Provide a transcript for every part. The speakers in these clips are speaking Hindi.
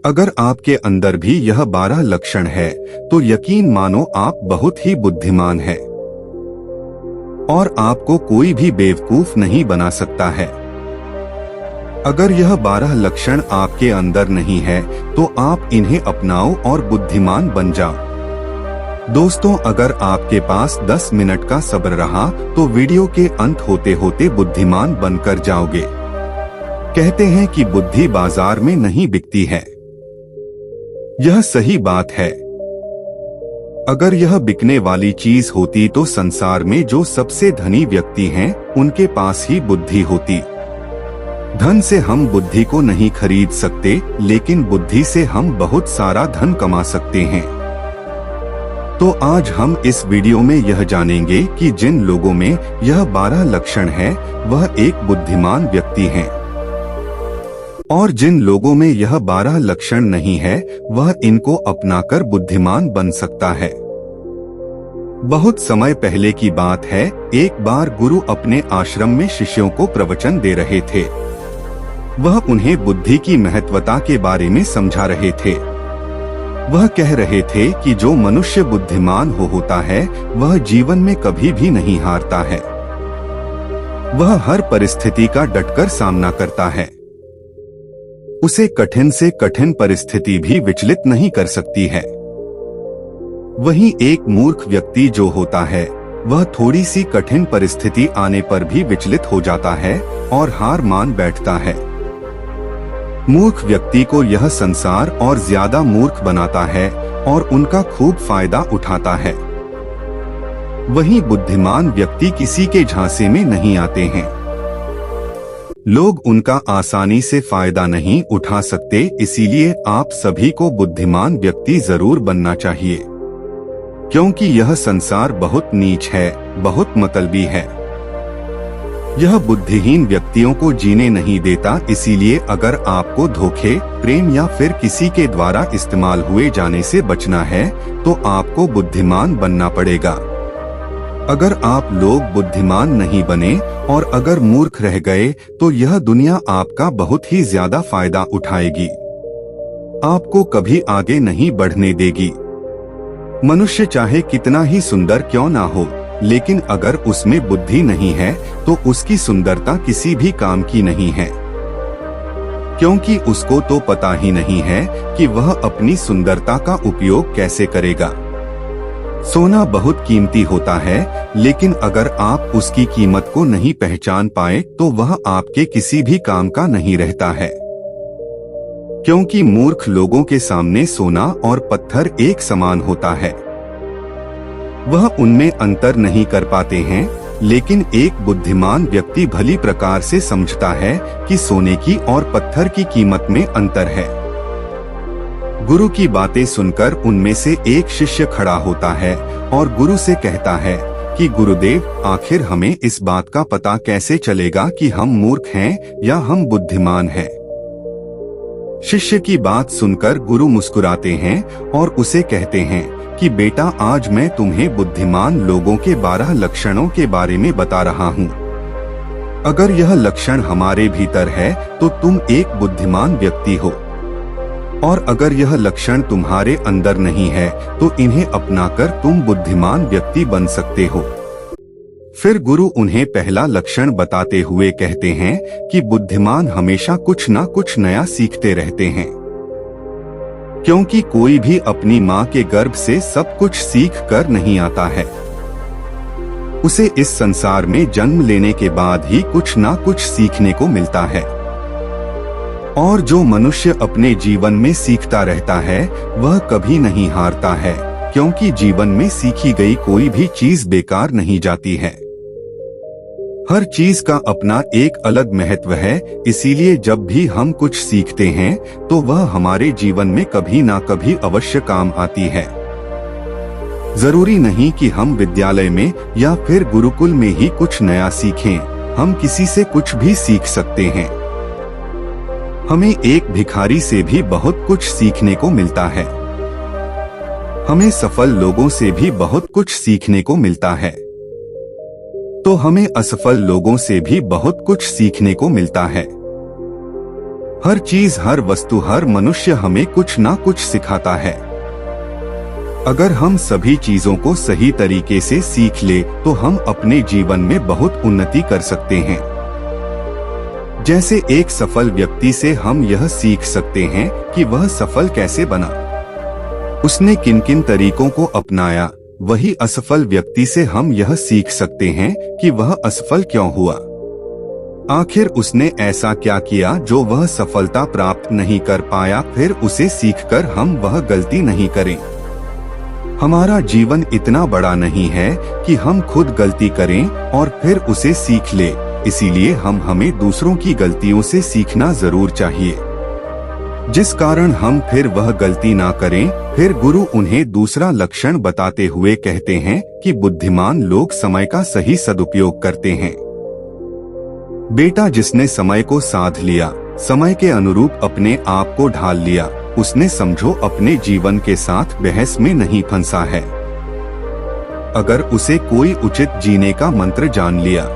अगर आपके अंदर भी यह 12 लक्षण है तो यकीन मानो आप बहुत ही बुद्धिमान हैं और आपको कोई भी बेवकूफ नहीं बना सकता है। अगर यह 12 लक्षण आपके अंदर नहीं है तो आप इन्हें अपनाओ और बुद्धिमान बन जाओ। दोस्तों, अगर आपके पास 10 मिनट का सब्र रहा तो वीडियो के अंत होते होते बुद्धिमान बनकर जाओगे। कहते हैं कि बुद्धि बाजार में नहीं बिकती है। यह सही बात है। अगर यह बिकने वाली चीज होती तो संसार में जो सबसे धनी व्यक्ति हैं, उनके पास ही बुद्धि होती। धन से हम बुद्धि को नहीं खरीद सकते, लेकिन बुद्धि से हम बहुत सारा धन कमा सकते हैं। तो आज हम इस वीडियो में यह जानेंगे कि जिन लोगों में यह 12 लक्षण है वह एक बुद्धिमान व्यक्ति हैं, और जिन लोगों में यह 12 लक्षण नहीं है वह इनको अपनाकर बुद्धिमान बन सकता है। बहुत समय पहले की बात है, एक बार गुरु अपने आश्रम में शिष्यों को प्रवचन दे रहे थे। वह उन्हें बुद्धि की महत्वता के बारे में समझा रहे थे। वह कह रहे थे कि जो मनुष्य बुद्धिमान होता है वह जीवन में कभी भी नहीं हारता है। वह हर परिस्थिति का डटकर सामना करता है। उसे कठिन से कठिन परिस्थिति भी विचलित नहीं कर सकती है। वहीं एक मूर्ख व्यक्ति जो होता है वह थोड़ी सी कठिन परिस्थिति आने पर भी विचलित हो जाता है और हार मान बैठता है। मूर्ख व्यक्ति को यह संसार और ज्यादा मूर्ख बनाता है और उनका खूब फायदा उठाता है। वहीं बुद्धिमान व्यक्ति किसी के झांसे में नहीं आते हैं। लोग उनका आसानी से फायदा नहीं उठा सकते, इसीलिए आप सभी को बुद्धिमान व्यक्ति जरूर बनना चाहिए, क्योंकि यह संसार बहुत नीच है, बहुत मतलबी है। यह बुद्धिहीन व्यक्तियों को जीने नहीं देता, इसीलिए अगर आपको धोखे, प्रेम या फिर किसी के द्वारा इस्तेमाल हुए जाने से बचना है तो आपको बुद्धिमान बनना पड़ेगा। अगर आप लोग बुद्धिमान नहीं बने और अगर मूर्ख रह गए तो यह दुनिया आपका बहुत ही ज्यादा फायदा उठाएगी, आपको कभी आगे नहीं बढ़ने देगी। मनुष्य चाहे कितना ही सुंदर क्यों ना हो, लेकिन अगर उसमें बुद्धि नहीं है तो उसकी सुंदरता किसी भी काम की नहीं है, क्योंकि उसको तो पता ही नहीं है कि वह अपनी सुंदरता का उपयोग कैसे करेगा। सोना बहुत कीमती होता है, लेकिन अगर आप उसकी कीमत को नहीं पहचान पाए तो वह आपके किसी भी काम का नहीं रहता है, क्योंकि मूर्ख लोगों के सामने सोना और पत्थर एक समान होता है। वह उनमें अंतर नहीं कर पाते हैं, लेकिन एक बुद्धिमान व्यक्ति भली प्रकार से समझता है कि सोने की और पत्थर की कीमत में अंतर है। गुरु की बातें सुनकर उनमें से एक शिष्य खड़ा होता है और गुरु से कहता है कि गुरुदेव, आखिर हमें इस बात का पता कैसे चलेगा कि हम मूर्ख हैं या हम बुद्धिमान हैं? शिष्य की बात सुनकर गुरु मुस्कुराते हैं और उसे कहते हैं कि बेटा, आज मैं तुम्हें बुद्धिमान लोगों के 12 लक्षणों के बारे में बता रहा हूँ। अगर यह लक्षण हमारे भीतर है तो तुम एक बुद्धिमान व्यक्ति हो, और अगर यह लक्षण तुम्हारे अंदर नहीं है तो इन्हें अपनाकर तुम बुद्धिमान व्यक्ति बन सकते हो। फिर गुरु उन्हें पहला लक्षण बताते हुए कहते हैं कि बुद्धिमान हमेशा कुछ ना कुछ नया सीखते रहते हैं, क्योंकि कोई भी अपनी माँ के गर्भ से सब कुछ सीख कर नहीं आता है। उसे इस संसार में जन्म लेने के बाद ही कुछ ना कुछ सीखने को मिलता है, और जो मनुष्य अपने जीवन में सीखता रहता है वह कभी नहीं हारता है, क्योंकि जीवन में सीखी गई कोई भी चीज बेकार नहीं जाती है। हर चीज का अपना एक अलग महत्व है, इसीलिए जब भी हम कुछ सीखते हैं तो वह हमारे जीवन में कभी ना कभी अवश्य काम आती है। जरूरी नहीं कि हम विद्यालय में या फिर गुरुकुल में ही कुछ नया सीखें, हम किसी से कुछ भी सीख सकते हैं। हमें एक भिखारी से भी बहुत कुछ सीखने को मिलता है। हमें सफल लोगों से भी बहुत कुछ सीखने को मिलता है, तो हमें असफल लोगों से भी बहुत कुछ सीखने को मिलता है। हर चीज, हर वस्तु, हर मनुष्य हमें कुछ ना कुछ सिखाता है। अगर हम सभी चीजों को सही तरीके से सीख ले तो हम अपने जीवन में बहुत उन्नति कर सकते हैं। जैसे एक सफल व्यक्ति से हम यह सीख सकते हैं कि वह सफल कैसे बना, उसने किन किन तरीकों को अपनाया। वही असफल व्यक्ति से हम यह सीख सकते हैं कि वह असफल क्यों हुआ, आखिर उसने ऐसा क्या किया जो वह सफलता प्राप्त नहीं कर पाया। फिर उसे सीखकर हम वह गलती नहीं करें। हमारा जीवन इतना बड़ा नहीं है कि हम खुद गलती करें और फिर उसे सीख ले, इसीलिए हमें दूसरों की गलतियों से सीखना जरूर चाहिए, जिस कारण हम फिर वह गलती ना करें। फिर गुरु उन्हें दूसरा लक्षण बताते हुए कहते हैं कि बुद्धिमान लोग समय का सही सदुपयोग करते हैं। बेटा, जिसने समय को साध लिया, समय के अनुरूप अपने आप को ढाल लिया, उसने समझो अपने जीवन के साथ बहस में नहीं फंसा है। अगर उसे कोई उचित जीने का मंत्र जान लिया।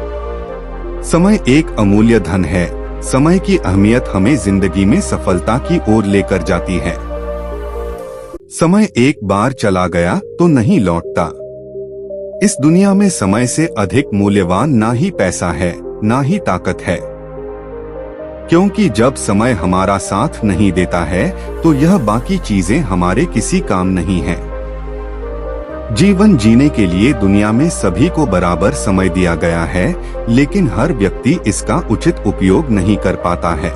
समय एक अमूल्य धन है। समय की अहमियत हमें जिंदगी में सफलता की ओर लेकर जाती है। समय एक बार चला गया तो नहीं लौटता। इस दुनिया में समय से अधिक मूल्यवान ना ही पैसा है, ना ही ताकत है, क्योंकि जब समय हमारा साथ नहीं देता है तो यह बाकी चीजें हमारे किसी काम नहीं है। जीवन जीने के लिए दुनिया में सभी को बराबर समय दिया गया है, लेकिन हर व्यक्ति इसका उचित उपयोग नहीं कर पाता है।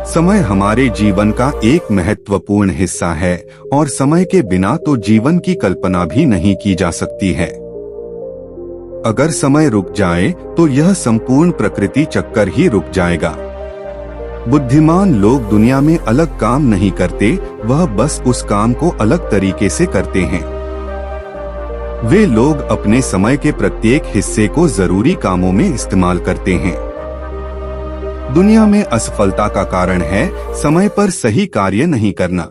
समय हमारे जीवन का एक महत्वपूर्ण हिस्सा है और समय के बिना तो जीवन की कल्पना भी नहीं की जा सकती है। अगर समय रुक जाए तो यह संपूर्ण प्रकृति चक्कर ही रुक जाएगा। बुद्धिमान लोग दुनिया में अलग काम नहीं करते, वह बस उस काम को अलग तरीके से करते हैं। वे लोग अपने समय के प्रत्येक हिस्से को जरूरी कामों में इस्तेमाल करते हैं। दुनिया में असफलता का कारण है समय पर सही कार्य नहीं करना।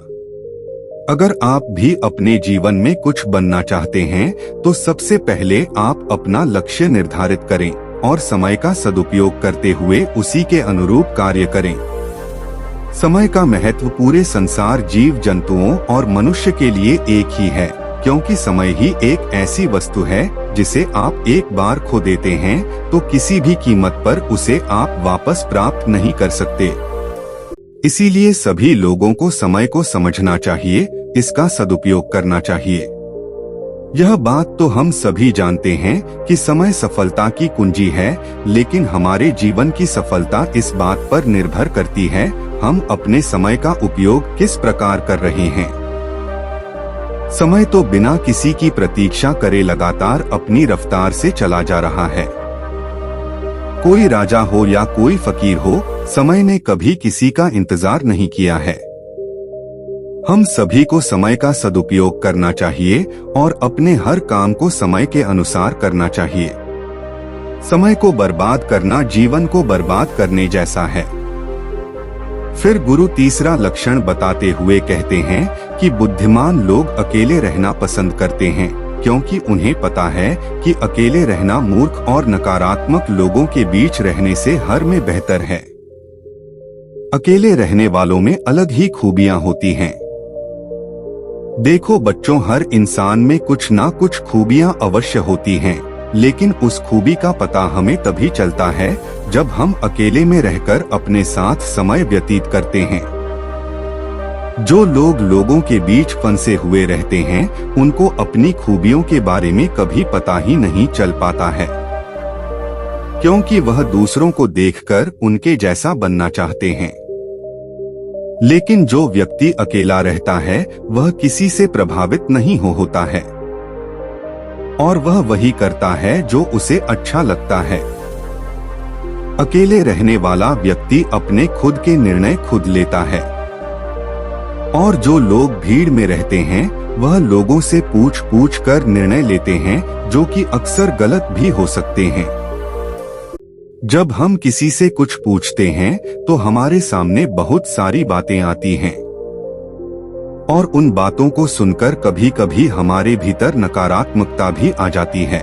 अगर आप भी अपने जीवन में कुछ बनना चाहते हैं तो सबसे पहले आप अपना लक्ष्य निर्धारित करें और समय का सदुपयोग करते हुए उसी के अनुरूप कार्य करें। समय का महत्व पूरे संसार, जीव जंतुओं और मनुष्य के लिए एक ही है, क्योंकि समय ही एक ऐसी वस्तु है जिसे आप एक बार खो देते हैं तो किसी भी कीमत पर उसे आप वापस प्राप्त नहीं कर सकते। इसीलिए सभी लोगों को समय को समझना चाहिए, इसका सदुपयोग करना चाहिए। यह बात तो हम सभी जानते हैं कि समय सफलता की कुंजी है, लेकिन हमारे जीवन की सफलता इस बात पर निर्भर करती है हम अपने समय का उपयोग किस प्रकार कर रहे हैं। समय तो बिना किसी की प्रतीक्षा करे लगातार अपनी रफ्तार से चला जा रहा है। कोई राजा हो या कोई फकीर हो, समय ने कभी किसी का इंतजार नहीं किया है। हम सभी को समय का सदुपयोग करना चाहिए और अपने हर काम को समय के अनुसार करना चाहिए। समय को बर्बाद करना जीवन को बर्बाद करने जैसा है। फिर गुरु तीसरा लक्षण बताते हुए कहते हैं कि बुद्धिमान लोग अकेले रहना पसंद करते हैं, क्योंकि उन्हें पता है कि अकेले रहना मूर्ख और नकारात्मक लोगों के बीच रहने से हर में बेहतर है। अकेले रहने वालों में अलग ही खूबियां होती हैं। देखो बच्चों, हर इंसान में कुछ ना कुछ खूबियां अवश्य होती हैं, लेकिन उस खूबी का पता हमें तभी चलता है जब हम अकेले में रहकर अपने साथ समय व्यतीत करते हैं। जो लोग लोगों के बीच फंसे हुए रहते हैं, उनको अपनी खूबियों के बारे में कभी पता ही नहीं चल पाता है, क्योंकि वह दूसरों को देखकर उनके जैसा बनना चाहते हैं। लेकिन जो व्यक्ति अकेला रहता है वह किसी से प्रभावित नहीं होता है और वह वही करता है जो उसे अच्छा लगता है। अकेले रहने वाला व्यक्ति अपने खुद के निर्णय खुद लेता है और जो लोग भीड़ में रहते हैं वह लोगों से पूछ कर निर्णय लेते हैं, जो कि अक्सर गलत भी हो सकते हैं। जब हम किसी से कुछ पूछते हैं तो हमारे सामने बहुत सारी बातें आती हैं और उन बातों को सुनकर कभी कभी हमारे भीतर नकारात्मकता भी आ जाती है।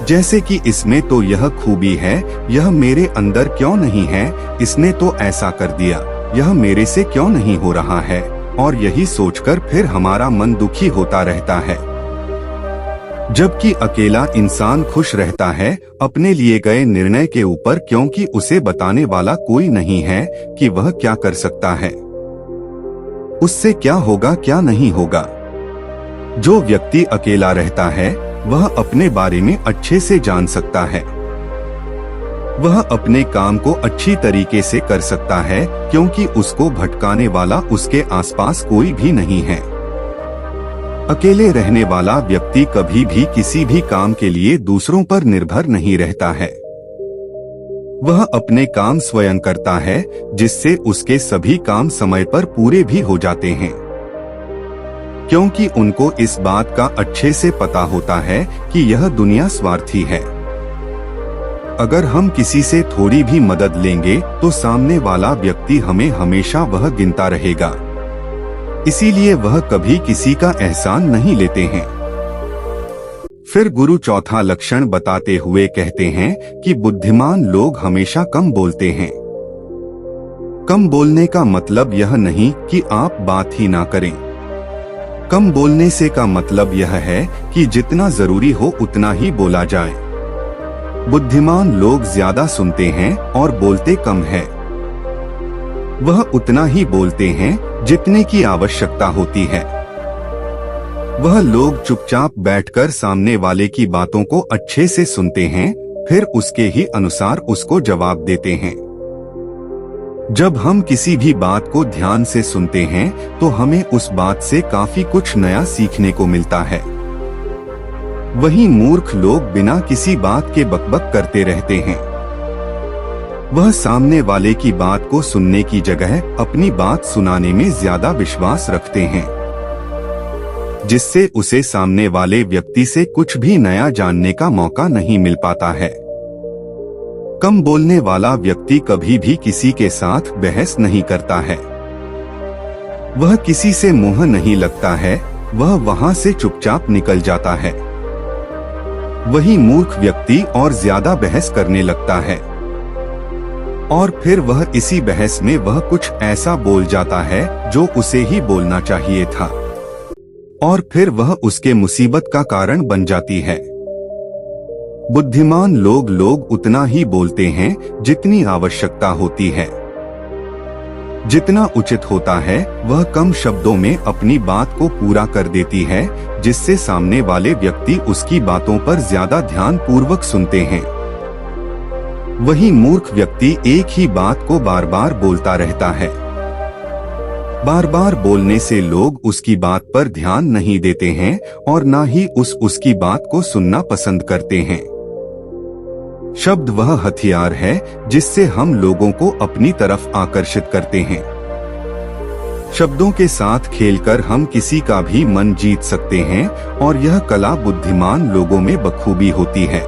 जैसे कि इसमें तो यह खूबी है, यह मेरे अंदर क्यों नहीं है, इसने तो ऐसा कर दिया, यह मेरे से क्यों नहीं हो रहा है, और यही सोचकर फिर हमारा मन दुखी होता रहता है। जबकि अकेला इंसान खुश रहता है अपने लिए गए निर्णय के ऊपर, क्योंकि उसे बताने वाला कोई नहीं है कि वह क्या कर सकता है, उससे क्या होगा क्या नहीं होगा। जो व्यक्ति अकेला रहता है वह अपने बारे में अच्छे से जान सकता है, वह अपने काम को अच्छी तरीके से कर सकता है, क्योंकि उसको भटकाने वाला उसके आसपास कोई भी नहीं है। अकेले रहने वाला व्यक्ति कभी भी किसी भी काम के लिए दूसरों पर निर्भर नहीं रहता है। वह अपने काम स्वयं करता है, जिससे उसके सभी काम समय पर पूरे भी हो जाते हैं, क्योंकि उनको इस बात का अच्छे से पता होता है कि यह दुनिया स्वार्थी है। अगर हम किसी से थोड़ी भी मदद लेंगे तो सामने वाला व्यक्ति हमें हमेशा वह गिनता रहेगा, इसीलिए वह कभी किसी का एहसान नहीं लेते हैं। फिर गुरु चौथा लक्षण बताते हुए कहते हैं कि बुद्धिमान लोग हमेशा कम बोलते हैं। कम बोलने का मतलब यह नहीं कि आप बात ही ना करें। कम बोलने से का मतलब यह है कि जितना जरूरी हो उतना ही बोला जाए। बुद्धिमान लोग ज्यादा सुनते हैं और बोलते कम है। वह उतना ही बोलते हैं जितने की आवश्यकता होती है। वह लोग चुपचाप बैठकर सामने वाले की बातों को अच्छे से सुनते हैं, फिर उसके ही अनुसार उसको जवाब देते हैं। जब हम किसी भी बात को ध्यान से सुनते हैं तो हमें उस बात से काफी कुछ नया सीखने को मिलता है। वहीं मूर्ख लोग बिना किसी बात के बकबक करते रहते हैं। वह सामने वाले की बात को सुनने की जगह अपनी बात सुनाने में ज्यादा विश्वास रखते हैं, जिससे उसे सामने वाले व्यक्ति से कुछ भी नया जानने का मौका नहीं मिल पाता है। कम बोलने वाला व्यक्ति कभी भी किसी के साथ बहस नहीं करता है। वह किसी से मुंह नहीं लगता है, वह वहां से चुपचाप निकल जाता है। वही मूर्ख व्यक्ति और ज्यादा बहस करने लगता है, और फिर वह इसी बहस में वह कुछ ऐसा बोल जाता है जो उसे ही बोलना चाहिए था, और फिर वह उसके मुसीबत का कारण बन जाती है। बुद्धिमान लोग उतना ही बोलते हैं जितनी आवश्यकता होती है। जितना उचित होता है वह कम शब्दों में अपनी बात को पूरा कर देती है, जिससे सामने वाले व्यक्ति उसकी बातों पर ज्यादा ध्यान पूर्वक सुनते हैं। वही मूर्ख व्यक्ति एक ही बात को बार बार बोलता रहता है। बार बार बोलने से लोग उसकी बात पर ध्यान नहीं देते हैं और ना ही उसकी बात को सुनना पसंद करते हैं। शब्द वह हथियार है जिससे हम लोगों को अपनी तरफ आकर्षित करते हैं। शब्दों के साथ खेलकर हम किसी का भी मन जीत सकते हैं, और यह कला बुद्धिमान लोगों में बखूबी होती है।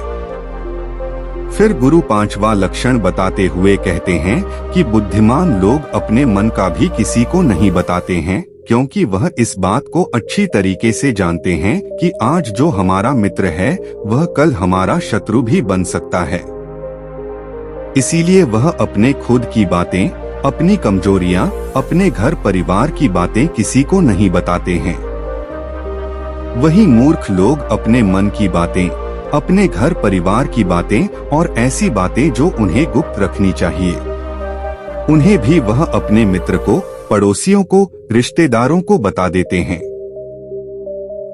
फिर गुरु पांचवा लक्षण बताते हुए कहते हैं कि बुद्धिमान लोग अपने मन का भी किसी को नहीं बताते हैं, क्योंकि वह इस बात को अच्छी तरीके से जानते हैं कि आज जो हमारा मित्र है वह कल हमारा शत्रु भी बन सकता है। इसीलिए वह अपने खुद की बातें, अपनी कमजोरियां, अपने घर परिवार की बातें किसी को नहीं बताते हैं। वही मूर्ख लोग अपने मन की बातें, अपने घर परिवार की बातें और ऐसी बातें जो उन्हें गुप्त रखनी चाहिए, उन्हें भी वह अपने मित्र को, पड़ोसियों को, रिश्तेदारों को बता देते हैं,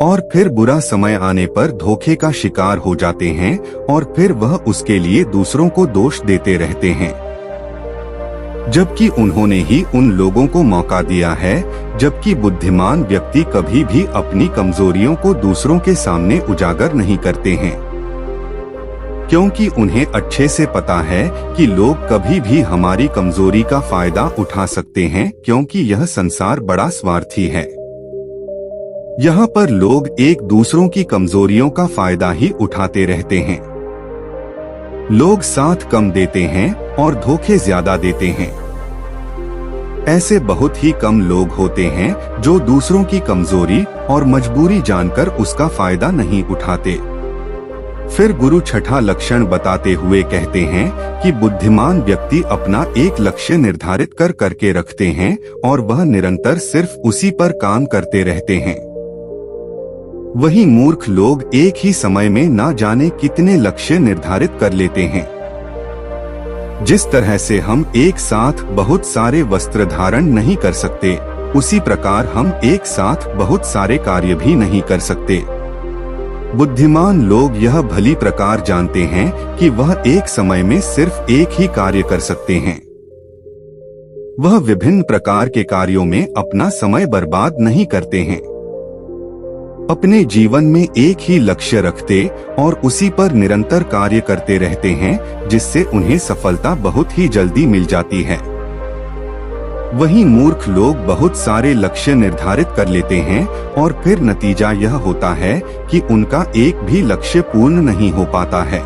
और फिर बुरा समय आने पर धोखे का शिकार हो जाते हैं, और फिर वह उसके लिए दूसरों को दोष देते रहते हैं, जबकि उन्होंने ही उन लोगों को मौका दिया है। जबकि बुद्धिमान व्यक्ति कभी भी अपनी कमजोरियों को दूसरों के सामने उजागर नहीं करते हैं, क्योंकि उन्हें अच्छे से पता है कि लोग कभी भी हमारी कमजोरी का फायदा उठा सकते हैं, क्योंकि यह संसार बड़ा स्वार्थी है। यहाँ पर लोग एक दूसरों की कमजोरियों का फायदा ही उठाते रहते हैं। लोग साथ कम देते हैं और धोखे ज्यादा देते हैं। ऐसे बहुत ही कम लोग होते हैं जो दूसरों की कमजोरी और मजबूरी जानकर उसका फायदा नहीं उठाते। फिर गुरु छठा लक्षण बताते हुए कहते हैं कि बुद्धिमान व्यक्ति अपना एक लक्ष्य निर्धारित कर करके रखते हैं और वह निरंतर सिर्फ उसी पर काम करते रहते हैं। वहीं मूर्ख लोग एक ही समय में ना जाने कितने लक्ष्य निर्धारित कर लेते हैं। जिस तरह से हम एक साथ बहुत सारे वस्त्र धारण नहीं कर सकते, उसी प्रकार हम एक साथ बहुत सारे कार्य भी नहीं कर सकते। बुद्धिमान लोग यह भली प्रकार जानते हैं कि वह एक समय में सिर्फ एक ही कार्य कर सकते हैं। वह विभिन्न प्रकार के कार्यों में अपना समय बर्बाद नहीं करते हैं। अपने जीवन में एक ही लक्ष्य रखते और उसी पर निरंतर कार्य करते रहते हैं, जिससे उन्हें सफलता बहुत ही जल्दी मिल जाती है। वहीं मूर्ख लोग बहुत सारे लक्ष्य निर्धारित कर लेते हैं और फिर नतीजा यह होता है कि उनका एक भी लक्ष्य पूर्ण नहीं हो पाता है।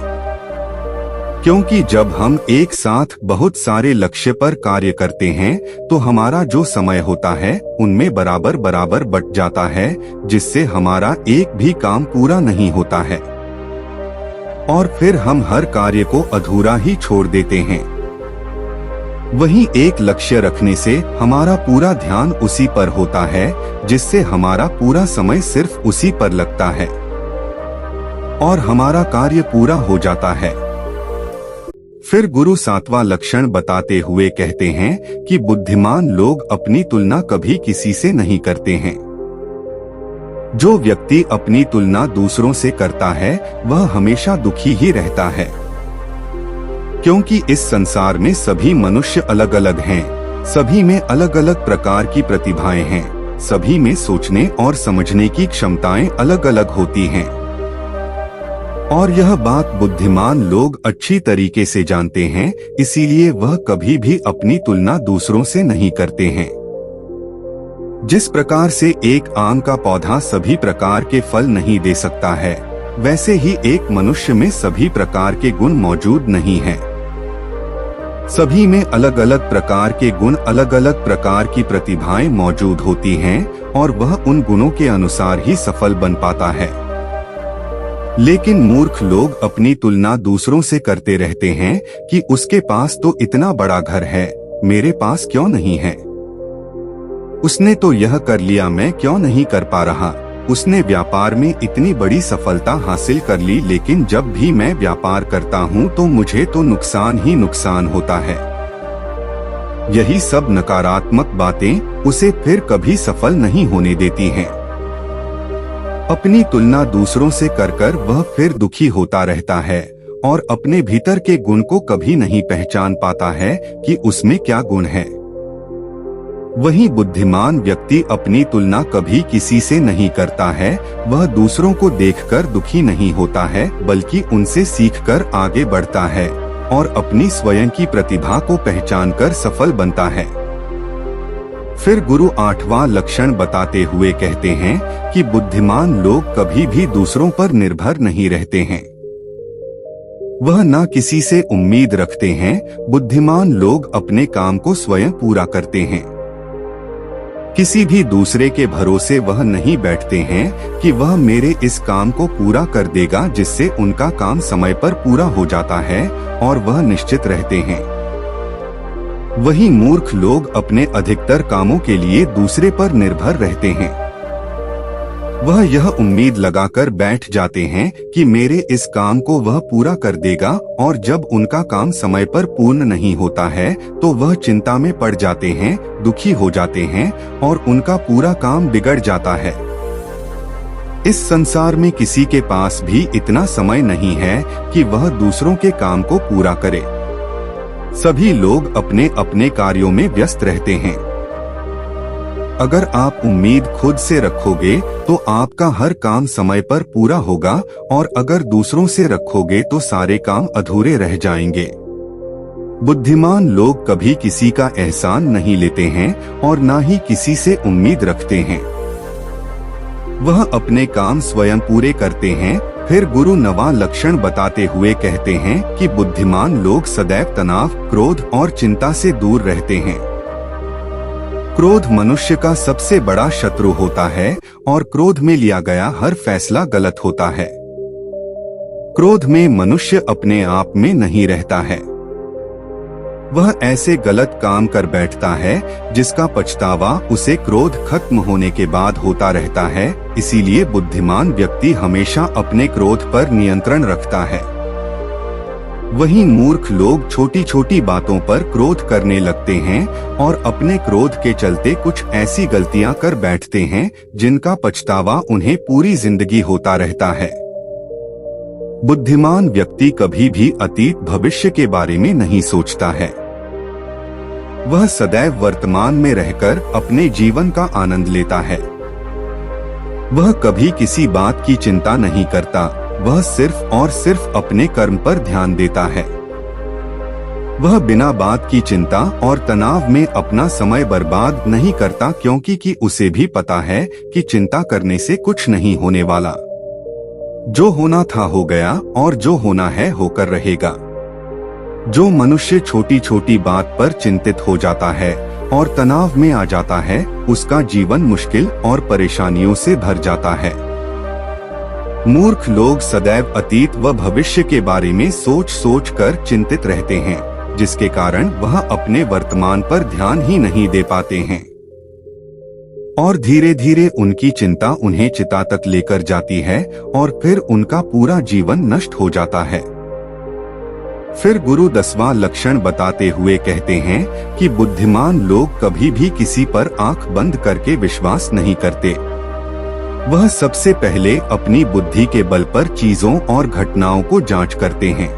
क्योंकि जब हम एक साथ बहुत सारे लक्ष्य पर कार्य करते हैं तो हमारा जो समय होता है उनमें बराबर बराबर बट जाता है, जिससे हमारा एक भी काम पूरा नहीं होता है और फिर हम हर कार्य को अधूरा ही छोड़ देते हैं। वहीं एक लक्ष्य रखने से हमारा पूरा ध्यान उसी पर होता है, जिससे हमारा पूरा समय सिर्फ उसी पर लगता है और हमारा कार्य पूरा हो जाता है। फिर गुरु सातवां लक्षण बताते हुए कहते हैं कि बुद्धिमान लोग अपनी तुलना कभी किसी से नहीं करते हैं। जो व्यक्ति अपनी तुलना दूसरों से करता है वह हमेशा दुखी ही रहता है, क्योंकि इस संसार में सभी मनुष्य अलग अलग हैं, सभी में अलग अलग प्रकार की प्रतिभाएं हैं, सभी में सोचने और समझने की क्षमताएं अलग अलग होती हैं और यह बात बुद्धिमान लोग अच्छी तरीके से जानते हैं, इसीलिए वह कभी भी अपनी तुलना दूसरों से नहीं करते हैं। जिस प्रकार से एक आम का पौधा सभी प्रकार के फल नहीं दे सकता है, वैसे ही एक मनुष्य में सभी प्रकार के गुण मौजूद नहीं हैं। सभी में अलग अलग प्रकार के गुण, अलग अलग प्रकार की प्रतिभाएं मौजूद होती हैं और वह उन गुणों के अनुसार ही सफल बन पाता है। लेकिन मूर्ख लोग अपनी तुलना दूसरों से करते रहते हैं कि उसके पास तो इतना बड़ा घर है, मेरे पास क्यों नहीं है? उसने तो यह कर लिया, मैं क्यों नहीं कर पा रहा? उसने व्यापार में इतनी बड़ी सफलता हासिल कर ली, लेकिन जब भी मैं व्यापार करता हूँ तो मुझे तो नुकसान ही नुकसान होता है। यही सब नकारात्मक बातें उसे फिर कभी सफल नहीं होने देती हैं। अपनी तुलना दूसरों से कर कर वह फिर दुखी होता रहता है और अपने भीतर के गुण को कभी नहीं पहचान पाता है कि उसमें क्या गुण है। वहीं बुद्धिमान व्यक्ति अपनी तुलना कभी किसी से नहीं करता है। वह दूसरों को देखकर दुखी नहीं होता है, बल्कि उनसे सीखकर आगे बढ़ता है और अपनी स्वयं की प्रतिभा को पहचानकर सफल बनता है। फिर गुरु आठवां लक्षण बताते हुए कहते हैं कि बुद्धिमान लोग कभी भी दूसरों पर निर्भर नहीं रहते हैं। वह ना किसी से उम्मीद रखते हैं। बुद्धिमान लोग अपने काम को स्वयं पूरा करते हैं। किसी भी दूसरे के भरोसे वह नहीं बैठते हैं कि वह मेरे इस काम को पूरा कर देगा, जिससे उनका काम समय पर पूरा हो जाता है और वह निश्चित रहते हैं। वहीं मूर्ख लोग अपने अधिकतर कामों के लिए दूसरे पर निर्भर रहते हैं। वह यह उम्मीद लगाकर बैठ जाते हैं कि मेरे इस काम को वह पूरा कर देगा, और जब उनका काम समय पर पूर्ण नहीं होता है तो वह चिंता में पड़ जाते हैं, दुखी हो जाते हैं और उनका पूरा काम बिगड़ जाता है। इस संसार में किसी के पास भी इतना समय नहीं है कि वह दूसरों के काम को पूरा करे। सभी लोग अपने अपने कार्यों में व्यस्त रहते हैं। अगर आप उम्मीद खुद से रखोगे तो आपका हर काम समय पर पूरा होगा, और अगर दूसरों से रखोगे तो सारे काम अधूरे रह जाएंगे। बुद्धिमान लोग कभी किसी का एहसान नहीं लेते हैं और ना ही किसी से उम्मीद रखते हैं। वह अपने काम स्वयं पूरे करते हैं। फिर गुरु नवां लक्षण बताते हुए कहते हैं कि बुद्धिमान लोग सदैव तनाव, क्रोध और चिंता से दूर रहते हैं। क्रोध मनुष्य का सबसे बड़ा शत्रु होता है और क्रोध में लिया गया हर फैसला गलत होता है। क्रोध में मनुष्य अपने आप में नहीं रहता है। वह ऐसे गलत काम कर बैठता है जिसका पछतावा उसे क्रोध खत्म होने के बाद होता रहता है। इसीलिए बुद्धिमान व्यक्ति हमेशा अपने क्रोध पर नियंत्रण रखता है। वहीं मूर्ख लोग छोटी छोटी बातों पर क्रोध करने लगते हैं और अपने क्रोध के चलते कुछ ऐसी गलतियां कर बैठते हैं जिनका पछतावा उन्हें पूरी जिंदगी होता रहता है। बुद्धिमान व्यक्ति कभी भी अतीत भविष्य के बारे में नहीं सोचता है। वह सदैव वर्तमान में रहकर अपने जीवन का आनंद लेता है। वह कभी किसी बात की चिंता नहीं करता। वह सिर्फ और सिर्फ अपने कर्म पर ध्यान देता है। वह बिना बात की चिंता और तनाव में अपना समय बर्बाद नहीं करता, क्योंकि कि उसे भी पता है कि चिंता करने से कुछ नहीं होने वाला। जो होना था हो गया और जो होना है होकर रहेगा। जो मनुष्य छोटी छोटी बात पर चिंतित हो जाता है और तनाव में आ जाता है, उसका जीवन मुश्किल और परेशानियों से भर जाता है। मूर्ख लोग सदैव अतीत व भविष्य के बारे में सोच सोच कर चिंतित रहते हैं, जिसके कारण वह अपने वर्तमान पर ध्यान ही नहीं दे पाते हैं और धीरे धीरे उनकी चिंता उन्हें चिता तक लेकर जाती है और फिर उनका पूरा जीवन नष्ट हो जाता है। फिर गुरु 10वां लक्षण बताते हुए कहते हैं कि बुद्धिमान लोग कभी भी किसी पर आंख बंद करके विश्वास नहीं करते। वह सबसे पहले अपनी बुद्धि के बल पर चीजों और घटनाओं को जांच करते हैं।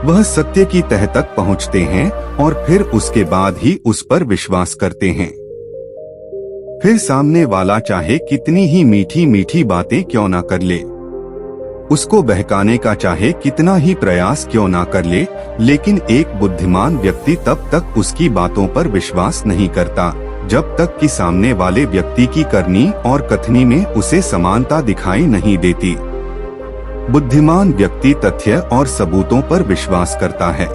वह सत्य की तह तक पहुंचते हैं और फिर उसके बाद ही उस पर विश्वास करते हैं। फिर सामने वाला चाहे कितनी ही मीठी मीठी बातें क्यों ना कर ले, उसको बहकाने का चाहे कितना ही प्रयास क्यों ना कर ले, लेकिन एक बुद्धिमान व्यक्ति तब तक उसकी बातों पर विश्वास नहीं करता जब तक कि सामने वाले व्यक्ति की करनी और कथनी में उसे समानता दिखाई नहीं देती। बुद्धिमान व्यक्ति तथ्य और सबूतों पर विश्वास करता है।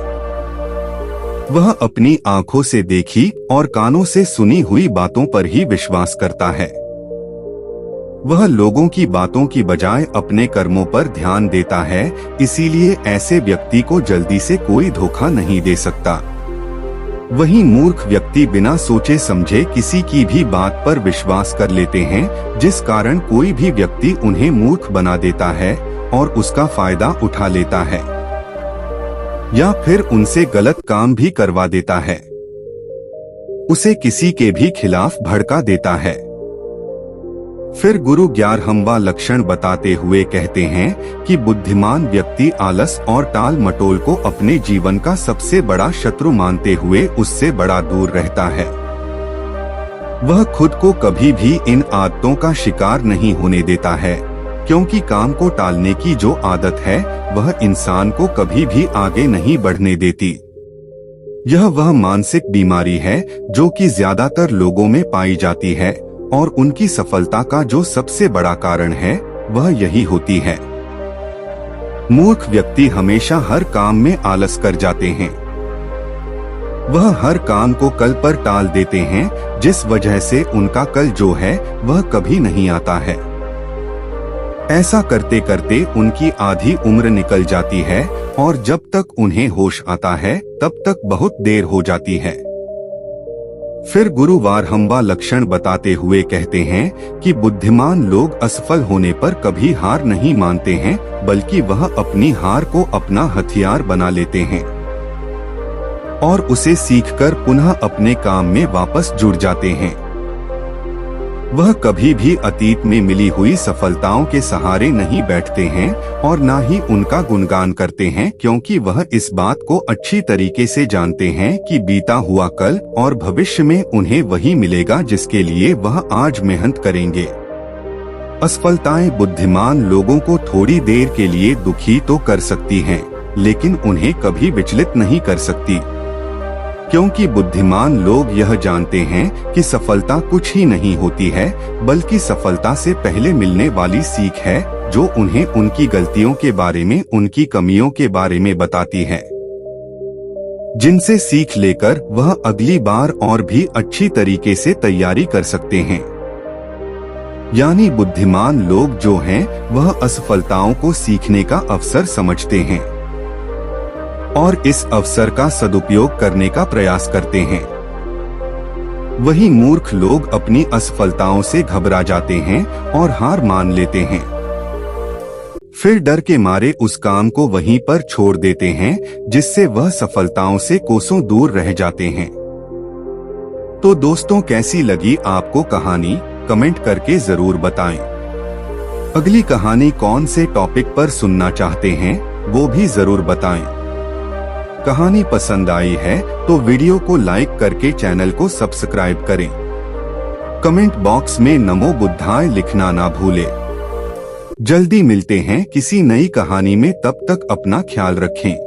वह अपनी आंखों से देखी और कानों से सुनी हुई बातों पर ही विश्वास करता है। वह लोगों की बातों की बजाय अपने कर्मों पर ध्यान देता है। इसीलिए ऐसे व्यक्ति को जल्दी से कोई धोखा नहीं दे सकता। वहीं मूर्ख व्यक्ति बिना सोचे समझे किसी की भी बात पर विश्वास कर लेते हैं, जिस कारण कोई भी व्यक्ति उन्हें मूर्ख बना देता है और उसका फायदा उठा लेता है या फिर उनसे गलत काम भी करवा देता है, उसे किसी के भी खिलाफ भड़का देता है। फिर गुरु 11वां लक्षण बताते हुए कहते हैं कि बुद्धिमान व्यक्ति आलस और टाल मटोल को अपने जीवन का सबसे बड़ा शत्रु मानते हुए उससे बड़ा दूर रहता है। वह खुद को कभी भी इन आदतों का शिकार नहीं होने देता है, क्योंकि काम को टालने की जो आदत है वह इंसान को कभी भी आगे नहीं बढ़ने देती। यह वह मानसिक बीमारी है जो कि ज्यादातर लोगों में पाई जाती है और उनकी सफलता का जो सबसे बड़ा कारण है वह यही होती है। मूर्ख व्यक्ति हमेशा हर काम में आलस कर जाते हैं। वह हर काम को कल पर टाल देते हैं, जिस वजह से उनका कल जो है वह कभी नहीं आता है। ऐसा करते करते उनकी आधी उम्र निकल जाती है और जब तक उन्हें होश आता है तब तक बहुत देर हो जाती है। फिर गुरु 12वां लक्षण बताते हुए कहते हैं कि बुद्धिमान लोग असफल होने पर कभी हार नहीं मानते हैं, बल्कि वह अपनी हार को अपना हथियार बना लेते हैं और उसे सीखकर पुनः अपने काम में वापस जुड़ जाते हैं। वह कभी भी अतीत में मिली हुई सफलताओं के सहारे नहीं बैठते हैं और न ही उनका गुणगान करते हैं, क्योंकि वह इस बात को अच्छी तरीके से जानते हैं कि बीता हुआ कल और भविष्य में उन्हें वही मिलेगा जिसके लिए वह आज मेहनत करेंगे। असफलताएं बुद्धिमान लोगों को थोड़ी देर के लिए दुखी तो कर सकती हैं, लेकिन उन्हें कभी विचलित नहीं कर सकती, क्योंकि बुद्धिमान लोग यह जानते हैं कि सफलता कुछ ही नहीं होती है, बल्कि सफलता से पहले मिलने वाली सीख है जो उन्हें उनकी गलतियों के बारे में, उनकी कमियों के बारे में बताती है, जिनसे सीख लेकर वह अगली बार और भी अच्छी तरीके से तैयारी कर सकते हैं। यानी बुद्धिमान लोग जो हैं वह असफलताओं को सीखने का अवसर समझते हैं और इस अवसर का सदुपयोग करने का प्रयास करते हैं। वहीं मूर्ख लोग अपनी असफलताओं से घबरा जाते हैं और हार मान लेते हैं। फिर डर के मारे उस काम को वहीं पर छोड़ देते हैं जिससे वह सफलताओं से कोसों दूर रह जाते हैं। तो दोस्तों, कैसी लगी आपको कहानी, कमेंट करके जरूर बताएं। अगली कहानी कौन से टॉपिक पर सुनना चाहते हैं वो भी जरूर बताएं। कहानी पसंद आई है तो वीडियो को लाइक करके चैनल को सब्सक्राइब करें। कमेंट बॉक्स में नमो बुद्धाय लिखना ना भूलें। जल्दी मिलते हैं किसी नई कहानी में, तब तक अपना ख्याल रखें।